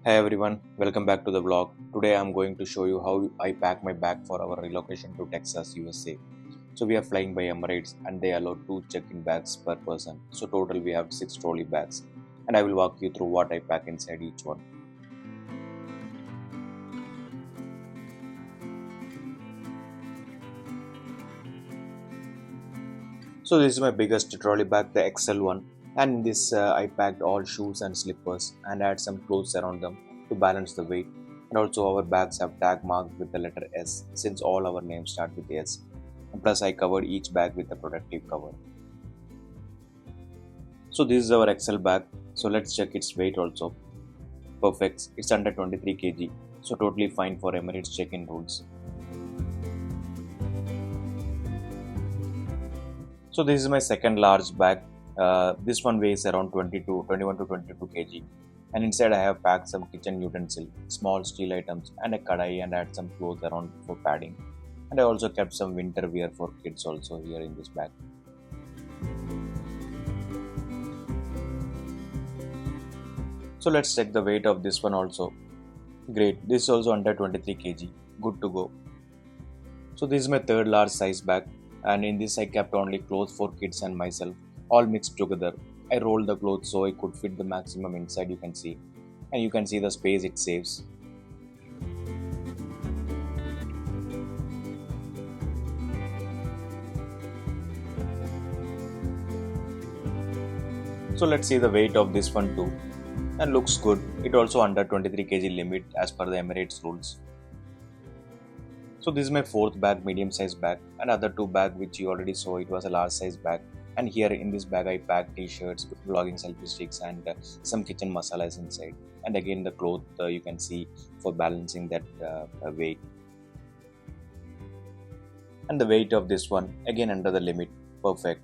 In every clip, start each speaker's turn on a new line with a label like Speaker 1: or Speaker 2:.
Speaker 1: Hey everyone, welcome back to the vlog. Today I'm going to show you how I pack my bag for our relocation to Texas, USA. So we are flying by Emirates and they allow 2 check-in bags per person. So total we have 6 trolley bags and I will walk you through what I pack inside each one. So this is my biggest trolley bag, the XL one. And in this I packed all shoes and slippers and add some clothes around them to balance the weight. And also our bags have tag marked with the letter S since all our names start with S. And plus I covered each bag with a protective cover. So this is our XL bag. So let's check its weight also. Perfect. It's under 23 kg. So totally fine for Emirates check-in rules. So this is my second large bag. This one weighs around 21 to 22 kg. And inside I have packed some kitchen utensils, small steel items and a kadai and add some clothes around for padding. And I also kept some winter wear for kids also here in this bag. So let's check the weight of this one also. Great, this is also under 23 kg. Good to go. So this is my third large size bag and in this I kept only clothes for kids and myself all mixed together. I rolled the clothes so I could fit the maximum inside, you can see, and you can see the space it saves. So let's see the weight of this one too, and looks good. It also under 23 kg limit as per the Emirates rules. So this is my fourth bag, medium size bag, and other two bag which you already saw, it was a large size bag. And here in this bag I packed t-shirts, vlogging selfie sticks and some kitchen masalas inside. And again the cloth you can see for balancing that weight. And the weight of this one again under the limit, perfect.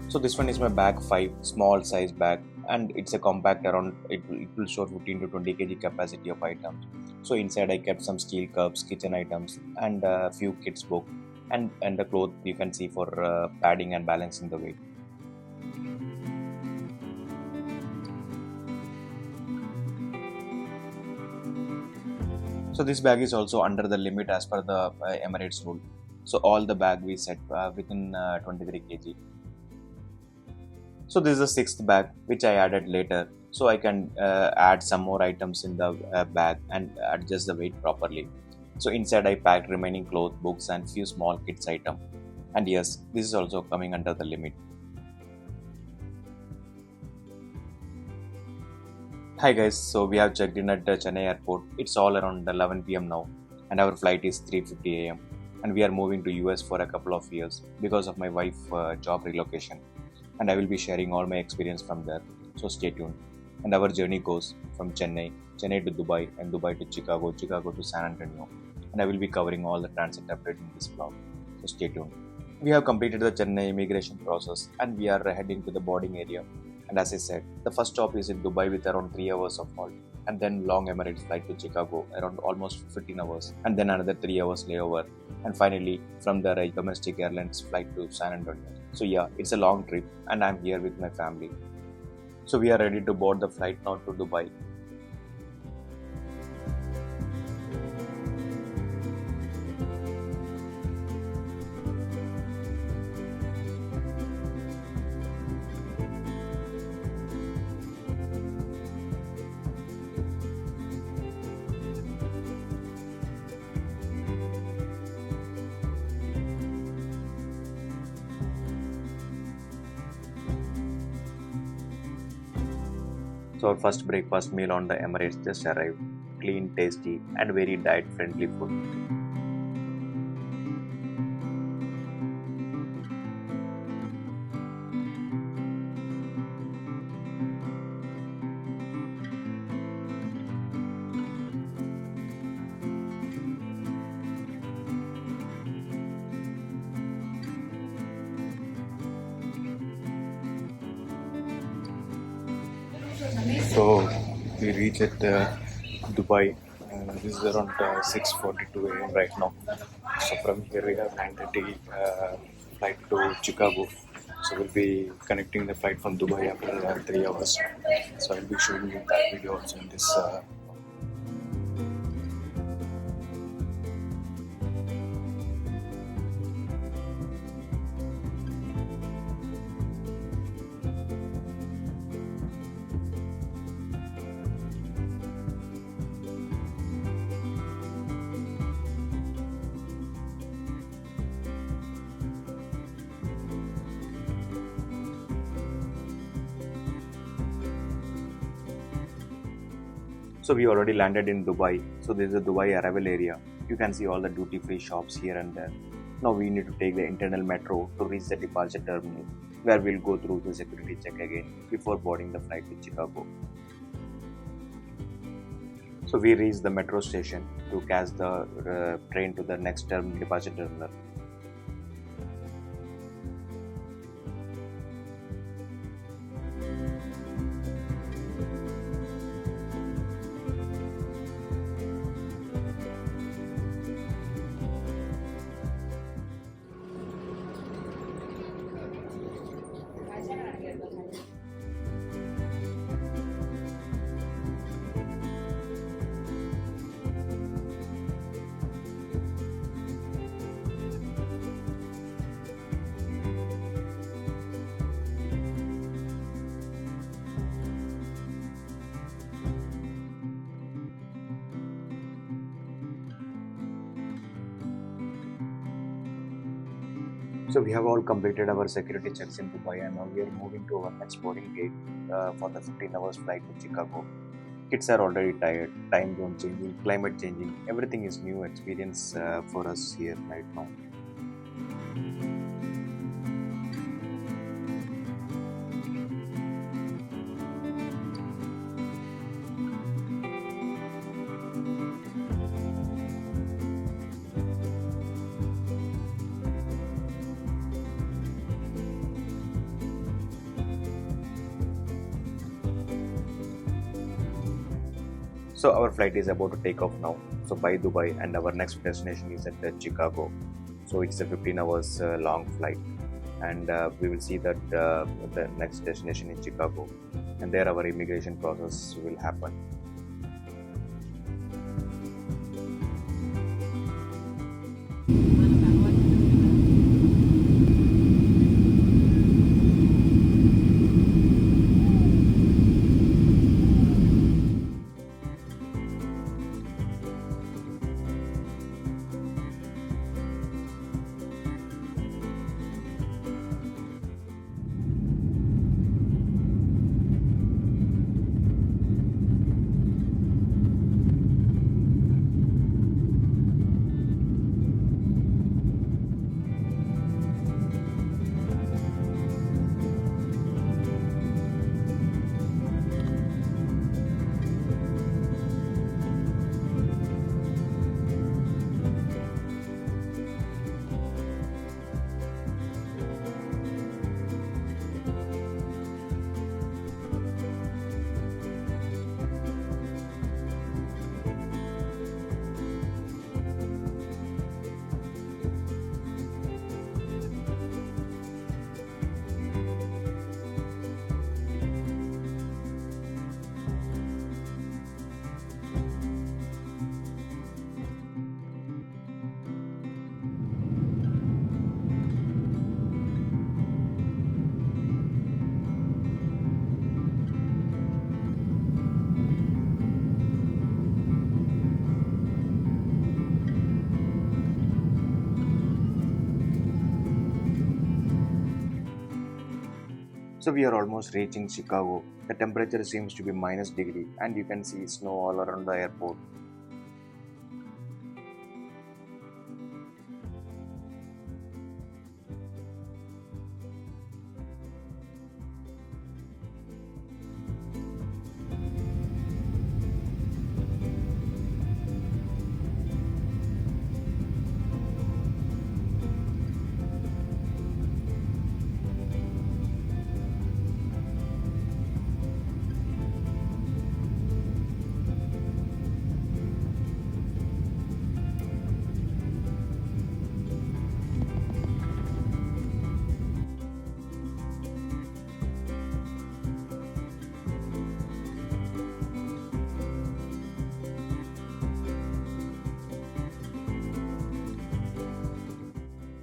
Speaker 1: So this one is my bag 5, small size bag, and it's a compact around it will show 15 to 20 kg capacity of items. So inside I kept some steel cups, kitchen items and a few kids book and the cloth you can see for padding and balancing the weight. So this bag is also under the limit as per the Emirates rule. So all the bag we set within 23 kg. So this is the sixth bag which I added later. So I can add some more items in the bag and adjust the weight properly. So inside I packed remaining clothes, books and few small kids item. And yes, this is also coming under the limit. Hi guys, so we have checked in at the Chennai Airport. It's all around 11 p.m. now and our flight is 3:50 a.m. and we are moving to US for a couple of years because of my wife job relocation. And I will be sharing all my experience from there. So stay tuned. And our journey goes from Chennai to Dubai, and Dubai to Chicago, Chicago to San Antonio. And I will be covering all the transit updates in this vlog. So stay tuned. We have completed the Chennai immigration process and we are heading to the boarding area. And as I said, the first stop is in Dubai with around 3 hours of halt. And then long Emirates flight to Chicago around almost 15 hours. And then another 3 hours layover. And finally, from there, a domestic airlines flight to San Antonio. So yeah, it's a long trip and I'm here with my family. So we are ready to board the flight now to Dubai. So our first breakfast meal on the Emirates just arrived. Clean, tasty and very diet friendly food. So we reached at Dubai. This is around 6:42 a.m. right now. So from here we have 9:30 flight to Chicago. So we'll be connecting the flight from Dubai after 3 hours. So I'll be showing you that video also in this. So we already landed in Dubai. So this is the Dubai arrival area. You can see all the duty-free shops here and there. Now we need to take the internal metro to reach the departure terminal, where we'll go through the security check again before boarding the flight to Chicago. So we reached the metro station to catch the train to the next departure terminal. So we have all completed our security checks in Dubai, and now we are moving to our next boarding gate for the 15 hours flight to Chicago. Kids are already tired, time zone changing, climate changing, everything is new experience for us here right now. So our flight is about to take off now. So by Dubai, and our next destination is at Chicago. So it's a 15 hours long flight, and we will see that the next destination is Chicago, and there our immigration process will happen. So we are almost reaching Chicago. The temperature seems to be -degree, and you can see snow all around the airport.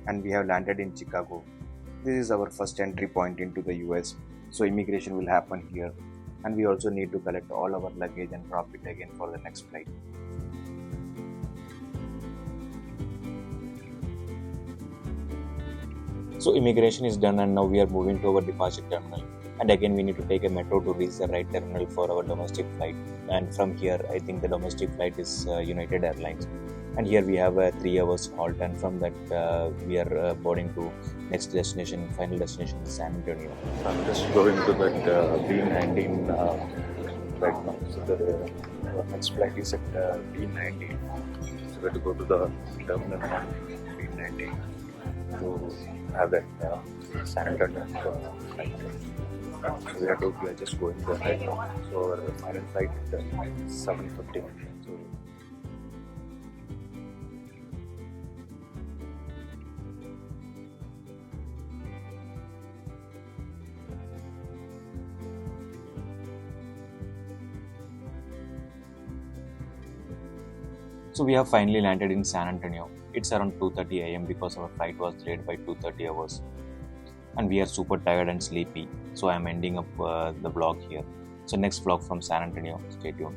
Speaker 1: and we have landed in Chicago. This is our first entry point into the US, so immigration will happen here, and we also need to collect all our luggage and drop it again for the next flight. So immigration is done, and now we are moving to our departure terminal. And again, we need to take a metro to reach the right terminal for our domestic flight. And from here, I think the domestic flight is United Airlines. And here we have a 3 hours halt, and from that we are boarding to next destination, final destination is San Antonio. So I'm just going to that B19 right now. So the next flight is at B19. So we have to go to the terminal on B19 to have that San Antonio flight. So we are just going there right now. So our final flight is at 7:50. So we have finally landed in San Antonio. It's around 2:30 a.m. because our flight was delayed by 2:30 hours. And we are super tired and sleepy. So I'm ending up the vlog here. So next vlog from San Antonio. Stay tuned.